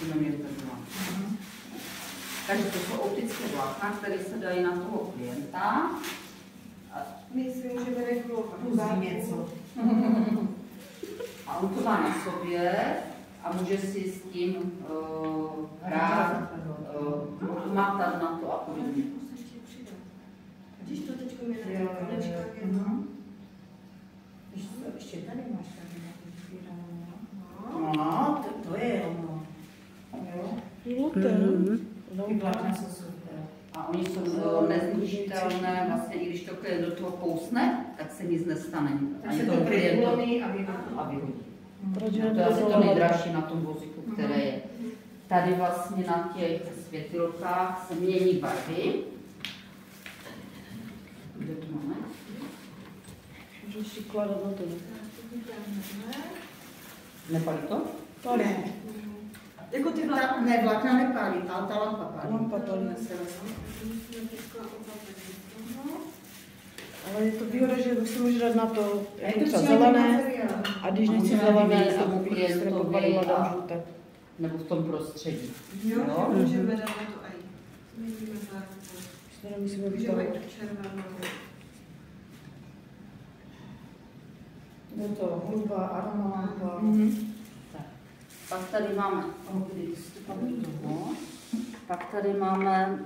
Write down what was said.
musíme mít takhle. Takže to jsou optické vlákna, které se dají na toho klienta. My si můžeme regulovat něco. A on to má na sobě a může si s tím hrát, matat na to a podobně. Když to teď je na kolečkách, ještě tady máš tady na to vybíranou. No, to je ono. Ty vlákna jsou super. A oni jsou nezničitelné, vlastně i když to klient do toho kousne, tak se nic nestane. Tak se to překlomí a vyhodí. To je asi to nejdražší na tom vozíku, které je. Tady vlastně na těch světilkách se mění barvy. Kde to máme? Můžu si kládat na to. Nepálí to? Pálí. Ne. Jako ty vlákna, ne, vlákna nepálí, ale ta lampa pálí. Lampa pálí. Ale je to výhoda, že si můžu dát na to třeba zelené a když nechci zelené, tomu klientovi dám žluté. Nebo v tom prostředí. Jo, můžeme dát na to aj. Můžeme Můžeme červenou. Je to hrubá aromalampa. Pak tady máme, pak tady máme